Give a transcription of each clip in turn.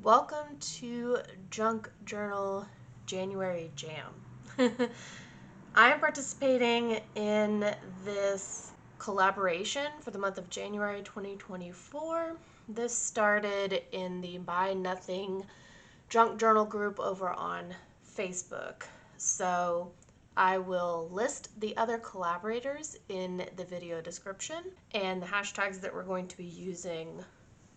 Welcome to Junk Journal January Jam. I am participating in this collaboration for the month of January 2024. This started in the Buy Nothing Junk Journal group over on Facebook. So I will list the other collaborators in the video description, and the hashtags that we're going to be using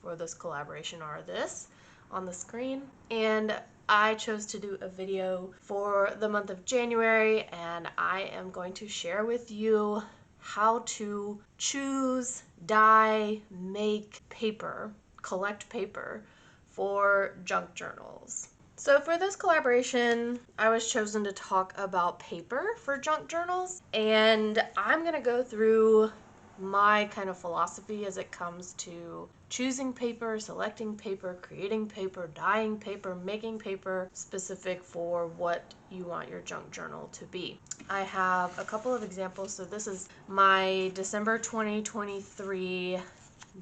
for this collaboration are this on the screen. And I chose to do a video for the month of January, and I am going to share with you how to choose, dye, make paper, collect paper for junk journals. So for this collaboration, I was chosen to talk about paper for junk journals, and I'm going to go through my kind of philosophy as it comes to choosing paper, selecting paper, creating paper, dyeing paper, making paper specific for what you want your junk journal to be. I have a couple of examples. So this is my December 2023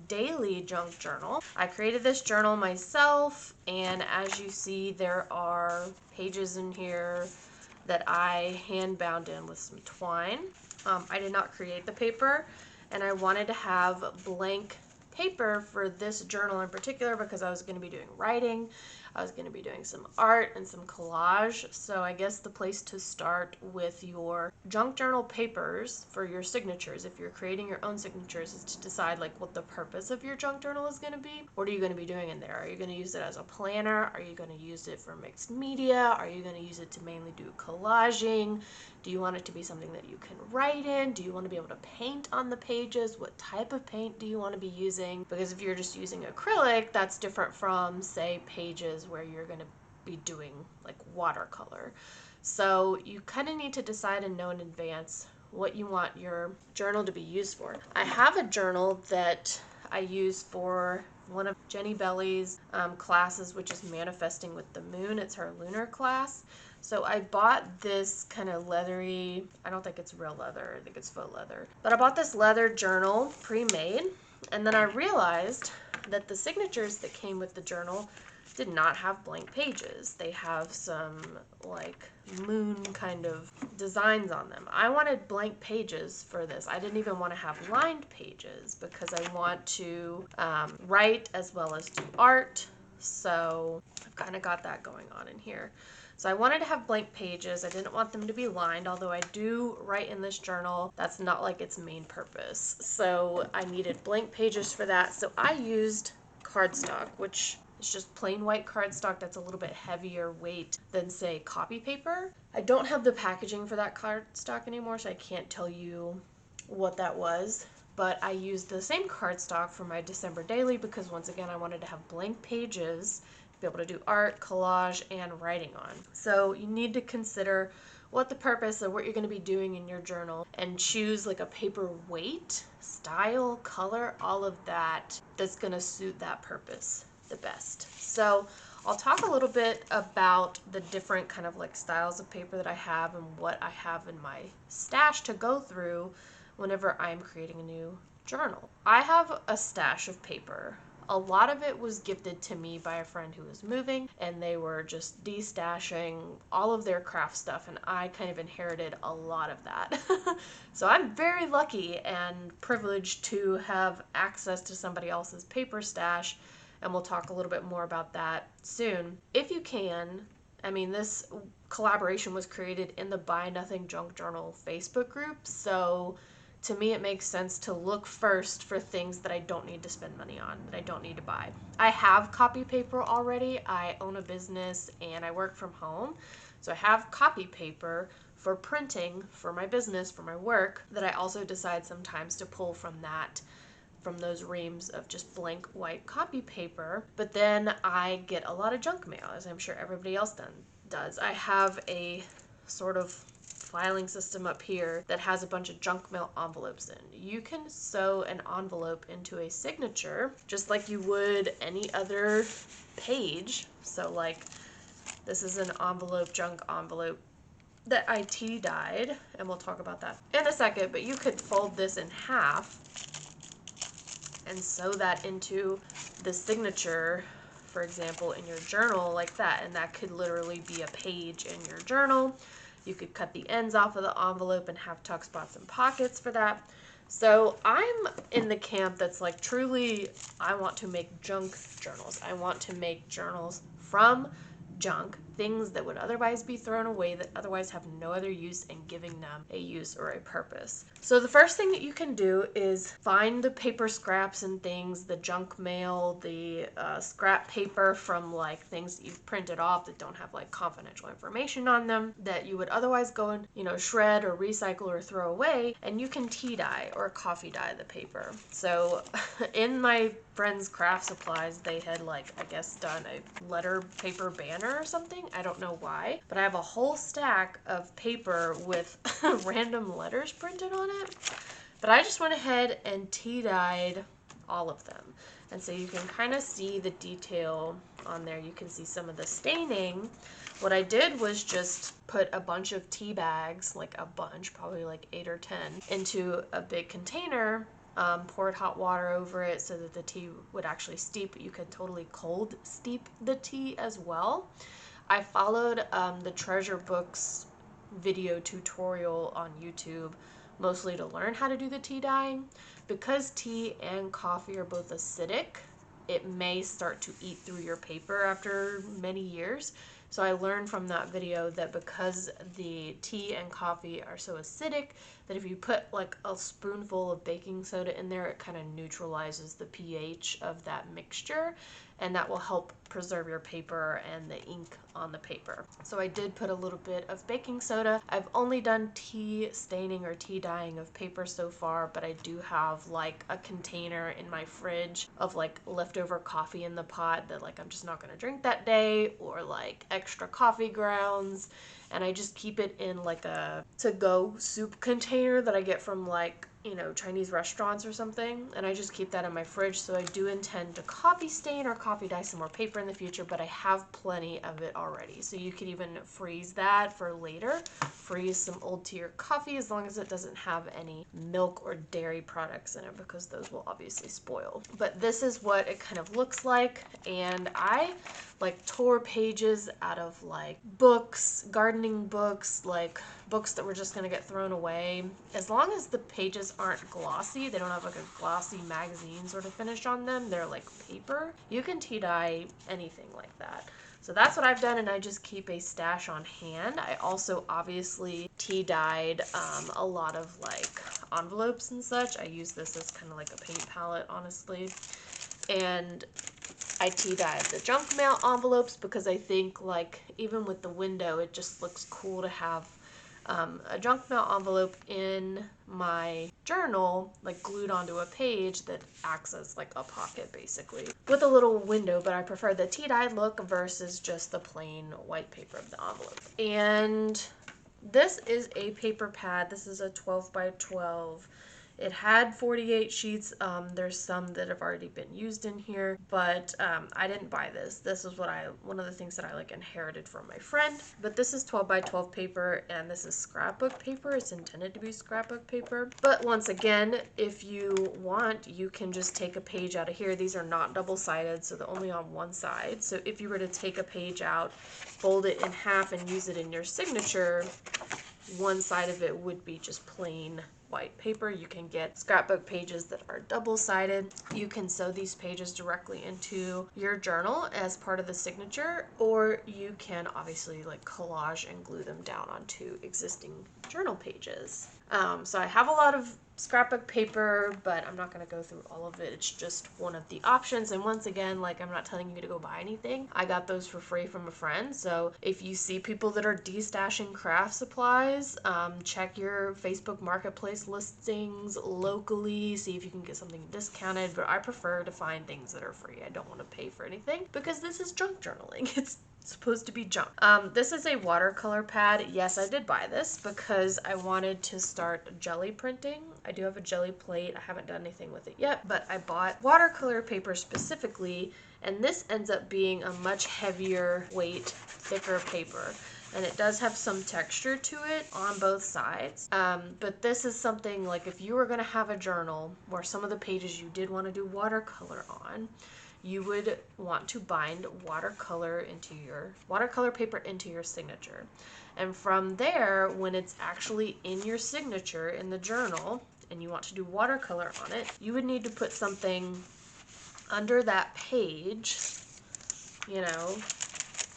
daily junk journal. I created this journal myself, and as you see, there are pages in here that I hand bound in with some twine. I did not create the paper, and I wanted to have blank paper for this journal in particular because I was going to be doing writing, I was going to be doing some art and some collage. So I guess the place to start with your junk journal papers for your signatures, if you're creating your own signatures, is to decide like what the purpose of your junk journal is going to be. What are you going to be doing in there? Are you going to use it as a planner? Are you going to use it for mixed media? Are you going to use it to mainly do collaging? Do you want it to be something that you can write in? Do you want to be able to paint on the pages? What type of paint do you want to be using? Because if you're just using acrylic, that's different from, say, pages where you're going to be doing like watercolor. So you kind of need to decide and know in advance what you want your journal to be used for. I have a journal that I use for one of Jenny Belly's classes, which is Manifesting with the Moon. It's her lunar class. So I bought this kind of leathery, I don't think it's real leather, I think it's faux leather. But I bought this leather journal pre-made, and then I realized that the signatures that came with the journal did not have blank pages. They have some like moon kind of designs on them. I wanted blank pages for this. I didn't even want to have lined pages because I want to write as well as do art. So I've kind of got that going on in here. So I wanted to have blank pages. I didn't want them to be lined, although I do write in this journal. That's not like its main purpose. So I needed blank pages for that. So I used cardstock, which is just plain white cardstock that's a little bit heavier weight than, say, copy paper. I don't have the packaging for that cardstock anymore, so I can't tell you what that was. But I used the same cardstock for my December daily because, once again, I wanted to have blank pages to be able to do art, collage, and writing on. So you need to consider what the purpose of what you're going to be doing in your journal and choose like a paper weight, style, color, all of that that's going to suit that purpose the best. So I'll talk a little bit about the different kind of like styles of paper that I have and what I have in my stash to go through whenever I'm creating a new journal. I have a stash of paper. A lot of it was gifted to me by a friend who was moving, and they were just destashing all of their craft stuff, and I kind of inherited a lot of that. So I'm very lucky and privileged to have access to somebody else's paper stash, and we'll talk a little bit more about that soon. If you can, I mean, this collaboration was created in the Buy Nothing Junk Journal Facebook group, so to me it makes sense to look first for things that I don't need to spend money on, that I don't need to buy. I have copy paper already. I own a business and I work from home, so I have copy paper for printing for my business, for my work, that I also decide sometimes to pull from those reams of just blank white copy paper. But then I get a lot of junk mail, as I'm sure everybody else does. I have a sort of filing system up here that has a bunch of junk mail envelopes in. You can sew an envelope into a signature just like you would any other page. So like this is an envelope, junk envelope that I tea dyed, and we'll talk about that in a second, but you could fold this in half and sew that into the signature for for example, in your journal like that, and that could literally be a page in your journal. You could cut the ends off of the envelope and have tuck spots and pockets for that. So I'm in the camp that's like, truly, I want to make junk journals. I want to make journals from junk, things that would otherwise be thrown away, that otherwise have no other use, and giving them a use or a purpose. So the first thing that you can do is find the paper scraps and things, the junk mail, the scrap paper from like things that you've printed off that don't have like confidential information on them, that you would otherwise go and, you know, shred or recycle or throw away, and you can tea dye or coffee dye the paper. So in my friend's craft supplies, they had like, I guess, done a letter paper banner or something. I don't know why, but I have a whole stack of paper with random letters printed on it. But I just went ahead and tea dyed all of them. And so you can kind of see the detail on there. You can see some of the staining. What I did was just put a bunch of tea bags, like a bunch, probably like 8 or 10, into a big container, poured hot water over it so that the tea would actually steep. You could totally cold steep the tea as well. I followed the Treasure Books video tutorial on YouTube, mostly to learn how to do the tea dyeing. Because tea and coffee are both acidic, it may start to eat through your paper after many years. So I learned from that video that because the tea and coffee are so acidic, that if you put like a spoonful of baking soda in there, it kind of neutralizes the pH of that mixture, and that will help preserve your paper and the ink on the paper. So I did put a little bit of baking soda. I've only done tea staining or tea dyeing of paper so far, but I do have like a container in my fridge of like leftover coffee in the pot that like I'm just not going to drink that day, or like extra coffee grounds, and I just keep it in like a to-go soup container that I get from like, you know, Chinese restaurants or something, and I just keep that in my fridge. So I do intend to coffee stain or coffee dye some more paper in the future, but I have plenty of it already. So you could even freeze that for later. Freeze some old tea or coffee, as long as it doesn't have any milk or dairy products in it, because those will obviously spoil. But this is what it kind of looks like, and I like tore pages out of like books, gardening books, like books that were just gonna get thrown away. As long as the pages aren't glossy, they don't have like a glossy magazine sort of finish on them, they're like paper, you can tea dye anything like that. So that's what I've done, and I just keep a stash on hand. I also obviously tea dyed a lot of like envelopes and such. I use this as kind of like a paint palette, honestly. And I tea dyed the junk mail envelopes because I think like even with the window, it just looks cool to have a junk mail envelope in my journal, like glued onto a page that acts as like a pocket basically, with a little window, but I prefer the tea-dyed look versus just the plain white paper of the envelope. And this is a paper pad. This is a 12 by 12. It had 48 sheets. There's some that have already been used in here, but I didn't buy this. This is one of the things that I like inherited from my friend. But this is 12 by 12 paper, and this is scrapbook paper. It's intended to be scrapbook paper. But once again, if you want, you can just take a page out of here. These are not double-sided, so they're only on one side. So if you were to take a page out, fold it in half, and use it in your signature, one side of it would be just plain white paper. You can get scrapbook pages that are double-sided. You can sew these pages directly into your journal as part of the signature, or you can obviously like collage and glue them down onto existing journal pages. So I have a lot of scrapbook paper, but I'm not going to go through all of it. It's just one of the options. And once again, like, I'm not telling you to go buy anything. I got those for free from a friend. So if you see people that are destashing craft supplies, check your Facebook Marketplace listings locally, see if you can get something discounted. But I prefer to find things that are free. I don't want to pay for anything because this is junk journaling. It's supposed to be junk. This is a watercolor pad. Yes, I did buy this because I wanted to start jelly printing. I do have a jelly plate. I haven't done anything with it yet, but I bought watercolor paper specifically, and this ends up being a much heavier weight, thicker paper. And it does have some texture to it on both sides. But this is something like if you were going to have a journal where some of the pages you did want to do watercolor on, you would want to bind watercolor paper into your signature. And from there, when it's actually in your signature in the journal and you want to do watercolor on it, you would need to put something under that page, you know,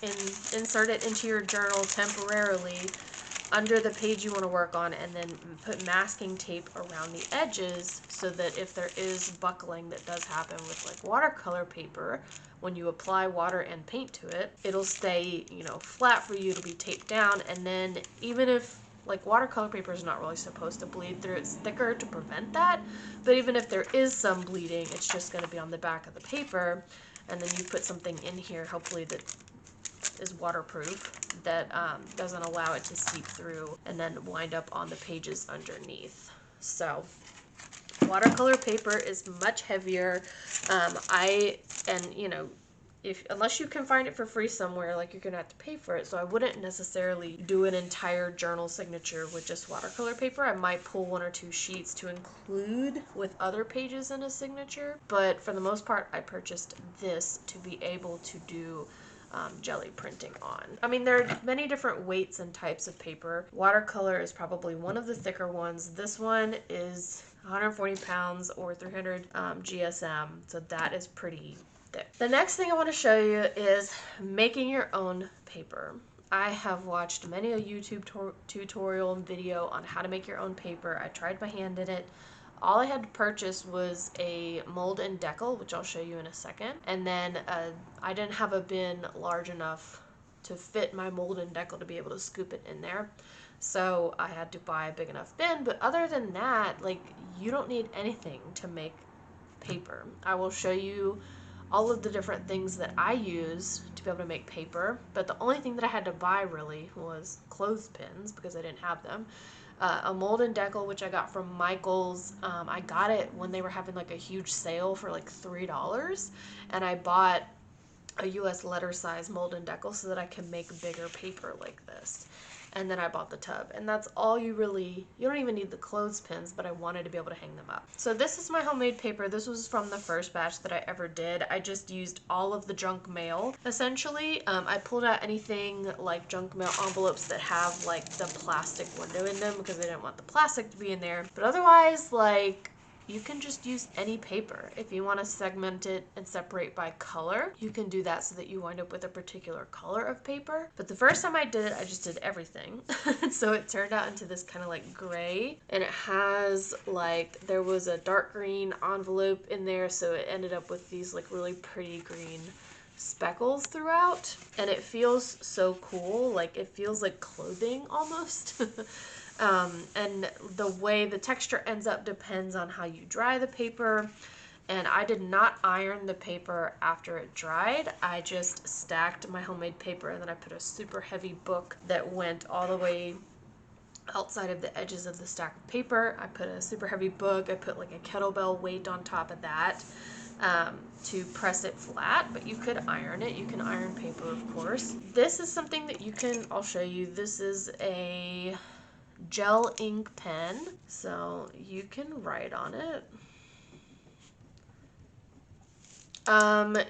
and insert it into your journal temporarily under the page you want to work on, and then put masking tape around the edges so that if there is buckling that does happen with like watercolor paper, when you apply water and paint to it, it'll stay, you know, flat for you to be taped down. And then even if like watercolor paper is not really supposed to bleed through, it's thicker to prevent that, but even if there is some bleeding, it's just going to be on the back of the paper. And then you put something in here, hopefully that is waterproof, that doesn't allow it to seep through and then wind up on the pages underneath. So watercolor paper is much heavier. You know, unless you can find it for free somewhere, like, you're gonna have to pay for it. So I wouldn't necessarily do an entire journal signature with just watercolor paper. I might pull 1 or 2 sheets to include with other pages in a signature, but for the most part I purchased this to be able to do jelly printing on. I mean, there are many different weights and types of paper. Watercolor is probably one of the thicker ones. This one is 140 pounds or 300 GSM, so that is pretty thick. The next thing I want to show you is making your own paper. I have watched many a YouTube tutorial and video on how to make your own paper. I tried my hand in it. All I had to purchase was a mold and decal, which I'll show you in a second. And then I didn't have a bin large enough to fit my mold and decal to be able to scoop it in there. So I had to buy a big enough bin. But other than that, like, you don't need anything to make paper. I will show you all of the different things that I use to be able to make paper. But the only thing that I had to buy really was clothespins, because I didn't have them. A mold and decal, which I got from Michael's. I got it when they were having like a huge sale for like $3, and I bought a US letter size mold and decal so that I can make bigger paper like this. And then I bought the tub, and that's all you don't even need the clothespins, but I wanted to be able to hang them up. So this is my homemade paper. This was from the first batch that I ever did. I just used all of the junk mail, essentially. I pulled out anything like junk mail envelopes that have like the plastic window in them, because I didn't want the plastic to be in there. But otherwise, like, you can just use any paper. If you want to segment it and separate by color, you can do that so that you wind up with a particular color of paper. But the first time I did it, I just did everything. So it turned out into this kind of like gray, and it has like, there was a dark green envelope in there, so it ended up with these like really pretty green speckles throughout, and it feels so cool. Like, it feels like clothing almost. And the way the texture ends up depends on how you dry the paper. And I did not iron the paper after it dried. I just stacked my homemade paper, and then I put a super heavy book that went all the way outside of the edges of the stack of paper. I put a super heavy book. I put like a kettlebell weight on top of that to press it flat, but you could iron it. You can iron paper, of course. This is something that you can, I'll show you. This is a gel ink pen, so you can write on it.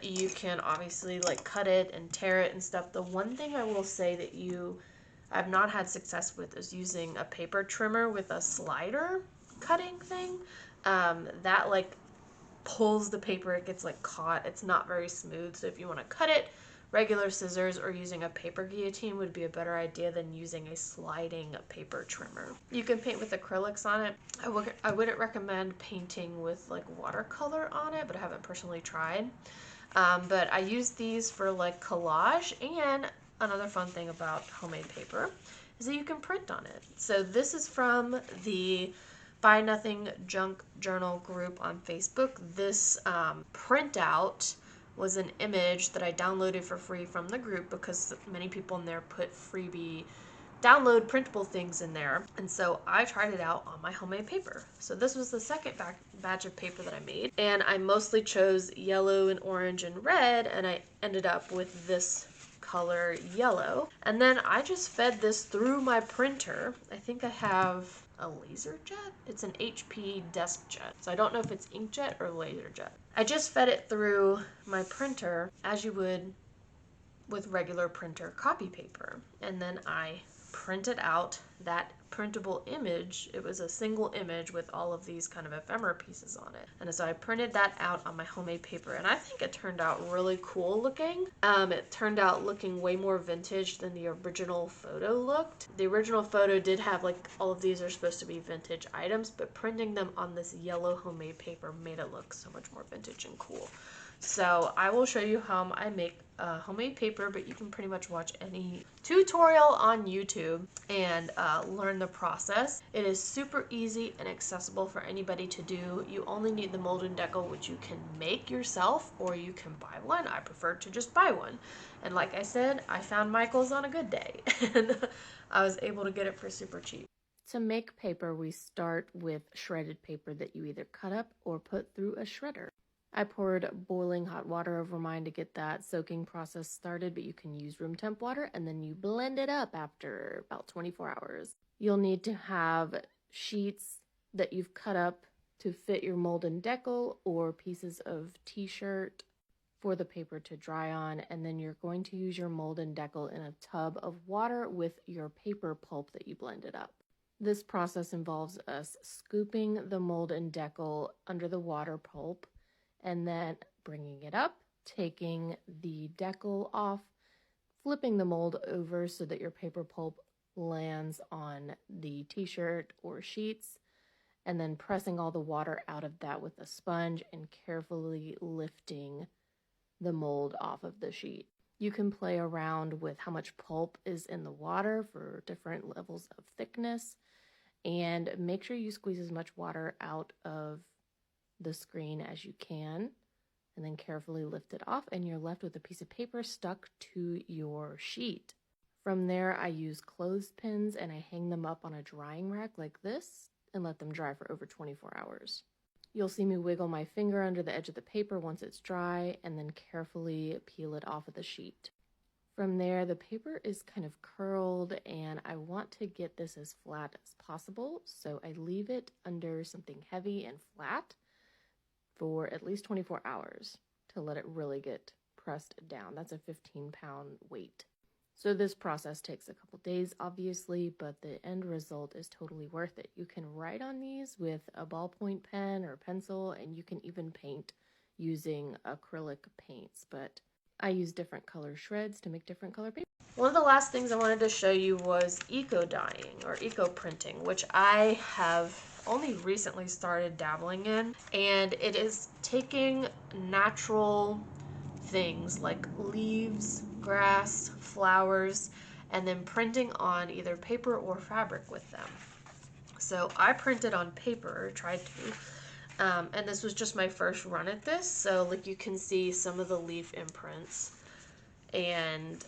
You can obviously like cut it and tear it and stuff. The one thing I will say that I've not had success with is using a paper trimmer with a slider cutting thing. That like pulls the paper, it gets like caught. It's not very smooth, so if you want to cut it, regular scissors or using a paper guillotine would be a better idea than using a sliding paper trimmer. You can paint with acrylics on it. I wouldn't recommend painting with like watercolor on it, but I haven't personally tried. But I use these for like collage, and another fun thing about homemade paper is that you can print on it. So this is from the Buy Nothing Junk Journal group on Facebook. This printout was an image that I downloaded for free from the group, because many people in there put freebie download printable things in there. And so I tried it out on my homemade paper. So this was the second batch of paper that I made. And I mostly chose yellow and orange and red, and I ended up with this color yellow. And then I just fed this through my printer. I think I have a laser jet. It's an HP desk jet. So I don't know if it's inkjet or laser jet. I just fed it through my printer as you would with regular printer copy paper. And then I printed out that printable image. It was a single image with all of these kind of ephemera pieces on it. And so I printed that out on my homemade paper, and I think it turned out really cool looking. It turned out looking way more vintage than the original photo looked. The original photo did have like all of these are supposed to be vintage items, but printing them on this yellow homemade paper made it look so much more vintage and cool. So I will show you how I make homemade paper, but you can pretty much watch any tutorial on YouTube and learn the process. It is super easy and accessible for anybody to do. You only need the mold and decal, which you can make yourself or you can buy one. I prefer to just buy one. And like I said, I found Michael's on a good day and I was able to get it for super cheap. To make paper, we start with shredded paper that you either cut up or put through a shredder. I poured boiling hot water over mine to get that soaking process started, but you can use room temp water and then you blend it up after about 24 hours. You'll need to have sheets that you've cut up to fit your mold and decal or pieces of t-shirt for the paper to dry on, and then you're going to use your mold and decal in a tub of water with your paper pulp that you blended up. This process involves us scooping the mold and decal under the water pulp and then bringing it up, taking the decal off, flipping the mold over so that your paper pulp lands on the t-shirt or sheets, and then pressing all the water out of that with a sponge and carefully lifting the mold off of the sheet. You can play around with how much pulp is in the water for different levels of thickness, and make sure you squeeze as much water out of the screen as you can, and then carefully lift it off, and you're left with a piece of paper stuck to your sheet. From there, I use clothespins and I hang them up on a drying rack like this and let them dry for over 24 hours. You'll see me wiggle my finger under the edge of the paper once it's dry and then carefully peel it off of the sheet. From there, the paper is kind of curled and I want to get this as flat as possible, so I leave it under something heavy and flat for at least 24 hours to let it really get pressed down. That's a 15-pound weight. So this process takes a couple days, obviously, but the end result is totally worth it. You can write on these with a ballpoint pen or pencil, and you can even paint using acrylic paints, but I use different color shreds to make different color paper. One of the last things I wanted to show you was eco-dyeing or eco-printing, which I have only recently started dabbling in, and it is taking natural things like leaves, grass, flowers, and then printing on either paper or fabric with them. So I printed on paper, tried to, and this was just my first run at this, so like you can see some of the leaf imprints, and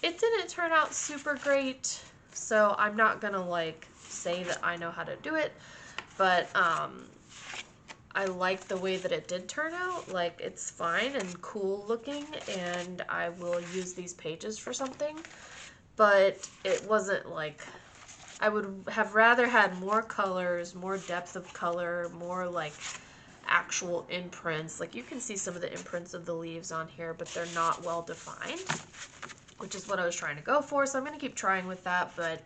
it didn't turn out super great, so I'm not gonna like say that I know how to do it, but I like the way that it did turn out. Like, it's fine and cool looking, and I will use these pages for something, but it wasn't like, I would have rather had more colors, more depth of color, more like actual imprints. Like, you can see some of the imprints of the leaves on here, but they're not well defined, which is what I was trying to go for, so I'm going to keep trying with that, but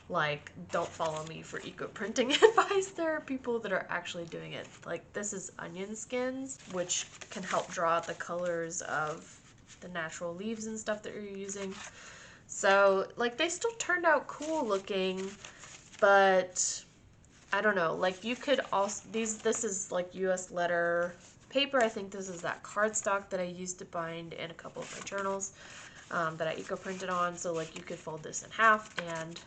like, don't follow me for eco-printing advice. There are people that are actually doing it. Like, this is onion skins, which can help draw out the colors of the natural leaves and stuff that you're using. So, like, they still turned out cool looking, but I don't know. Like, you could also, this is like US letter paper. I think this is that cardstock that I used to bind in a couple of my journals that I eco-printed on. So, like, you could fold this in half and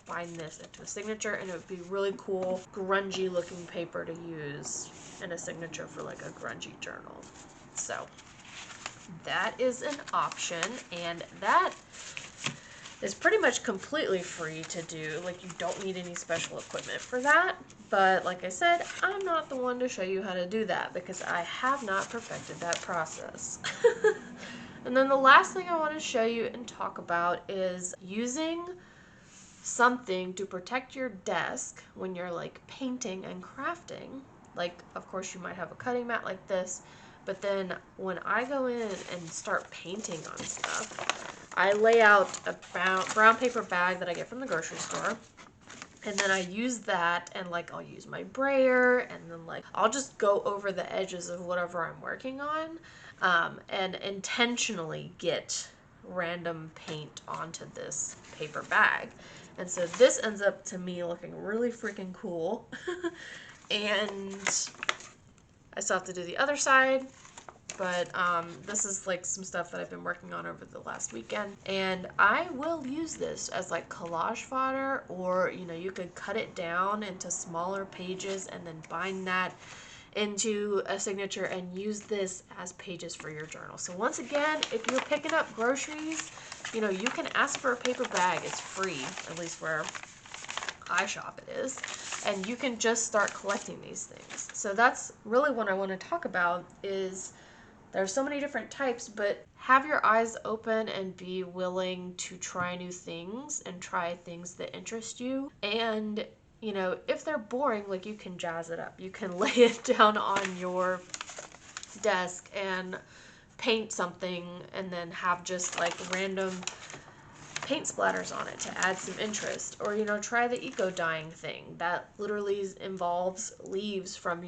bind this into a signature, and it would be really cool, grungy looking paper to use in a signature for like a grungy journal. So that is an option, and that is pretty much completely free to do. Like, you don't need any special equipment for that, but like I said, I'm not the one to show you how to do that because I have not perfected that process. And then the last thing I want to show you and talk about is using something to protect your desk when you're like painting and crafting. Like, of course, you might have a cutting mat like this, but then when I go in and start painting on stuff, I lay out a brown paper bag that I get from the grocery store. And then I use that, and like I'll use my brayer, and then like I'll just go over the edges of whatever I'm working on, and intentionally get random paint onto this paper bag. And so this ends up to me looking really freaking cool. And I still have to do the other side, but this is like some stuff that I've been working on over the last weekend, and I will use this as like collage fodder, or you know, you could cut it down into smaller pages and then bind that into a signature and use this as pages for your journal. So once again, if you're picking up groceries, you know, you can ask for a paper bag. It's free, at least where I shop it is, and you can just start collecting these things. So that's really what I want to talk about. Is there's so many different types, but have your eyes open and be willing to try new things and try things that interest you. And, you know, if they're boring, like, you can jazz it up. You can lay it down on your desk and paint something and then have just like random paint splatters on it to add some interest. Or, you know, try the eco dyeing thing that literally involves leaves from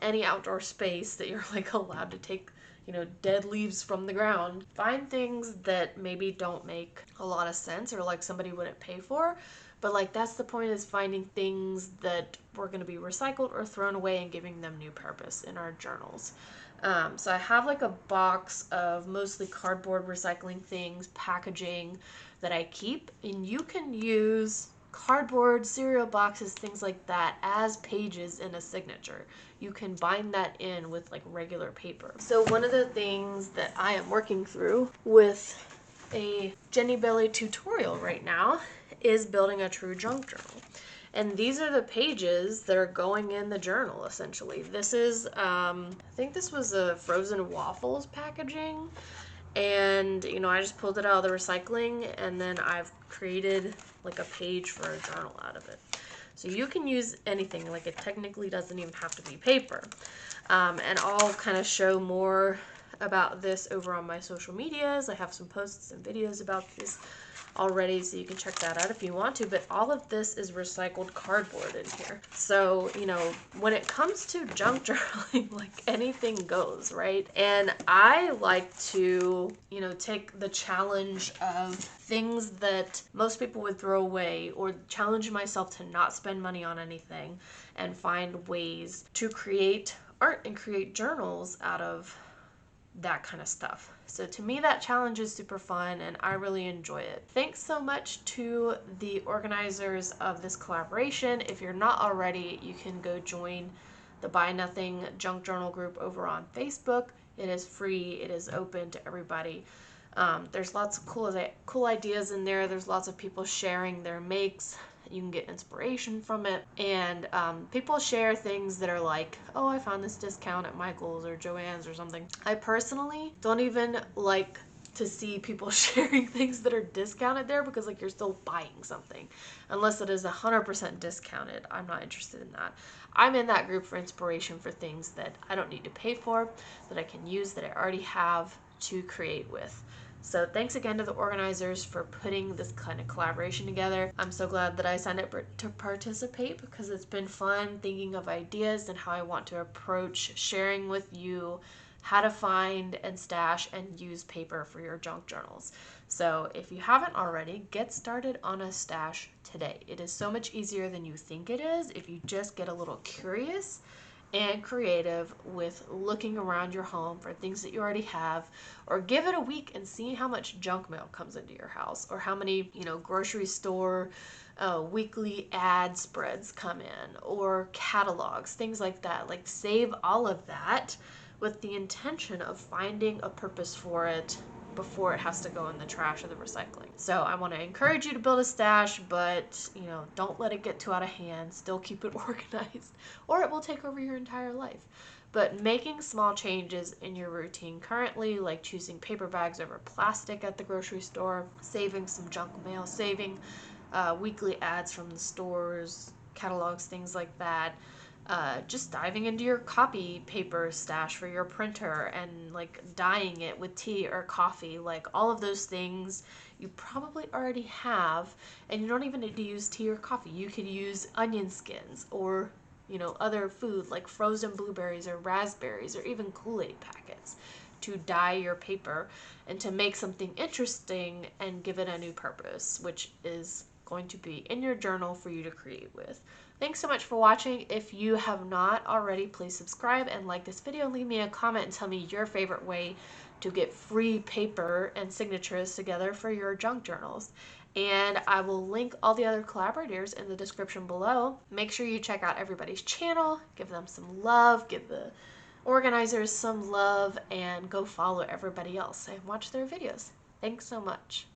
any outdoor space that you're like allowed to take, you know, dead leaves from the ground. Find things that maybe don't make a lot of sense or like somebody wouldn't pay for, but like that's the point, is finding things that were going to be recycled or thrown away and giving them new purpose in our journals. So I have like a box of mostly cardboard recycling things, packaging that I keep, and you can use cardboard, cereal boxes, things like that as pages in a signature. You can bind that in with like regular paper. So one of the things that I am working through with a Jenny Belly tutorial right now is building a true junk journal. And these are the pages that are going in the journal, essentially. This is, I think this was a frozen waffles packaging. And, you know, I just pulled it out of the recycling, and then I've created like a page for a journal out of it. So you can use anything, like it technically doesn't even have to be paper. And I'll kind of show more about this over on my social medias. I have some posts and videos about this already, so you can check that out if you want to, but all of this is recycled cardboard in here. So, you know, when it comes to junk journaling, like anything goes, right? And I like to, you know, take the challenge of things that most people would throw away, or challenge myself to not spend money on anything and find ways to create art and create journals out of that kind of stuff. So to me, that challenge is super fun and I really enjoy it. Thanks so much to the organizers of this collaboration. If you're not already, you can go join the Buy Nothing Junk Journal group over on Facebook. It is free. It is open to everybody. There's lots of cool ideas in there. There's lots of people sharing their makes. You can get inspiration from it. And people share things that are like, oh, I found this discount at Michael's or Joann's or something. I personally don't even like to see people sharing things that are discounted there, because like you're still buying something. Unless it is 100% discounted, I'm not interested in that. I'm in that group for inspiration for things that I don't need to pay for, that I can use, that I already have to create with. So thanks again to the organizers for putting this kind of collaboration together. I'm so glad that I signed up to participate, because it's been fun thinking of ideas and how I want to approach sharing with you how to find and stash and use paper for your junk journals. So if you haven't already, get started on a stash today. It is so much easier than you think it is if you just get a little curious and creative with looking around your home for things that you already have, or give it a week and see how much junk mail comes into your house, or how many, you know, grocery store weekly ad spreads come in, or catalogs, things like that. Like, save all of that with the intention of finding a purpose for it before it has to go in the trash or the recycling. So I want to encourage you to build a stash, but, you know, don't let it get too out of hand. Still keep it organized, or it will take over your entire life. But making small changes in your routine currently, like choosing paper bags over plastic at the grocery store, saving some junk mail, saving weekly ads from the stores, catalogs, things like that. Just diving into your copy paper stash for your printer and like dyeing it with tea or coffee. Like all of those things you probably already have, and you don't even need to use tea or coffee. You could use onion skins or other food like frozen blueberries or raspberries or even Kool-Aid packets to dye your paper and to make something interesting and give it a new purpose, which is going to be in your journal for you to create with. Thanks so much for watching. If you have not already, please subscribe and like this video. Leave me a comment and tell me your favorite way to get free paper and signatures together for your junk journals. And I will link all the other collaborators in the description below. Make sure you check out everybody's channel, give them some love, give the organizers some love, and go follow everybody else and watch their videos. Thanks so much.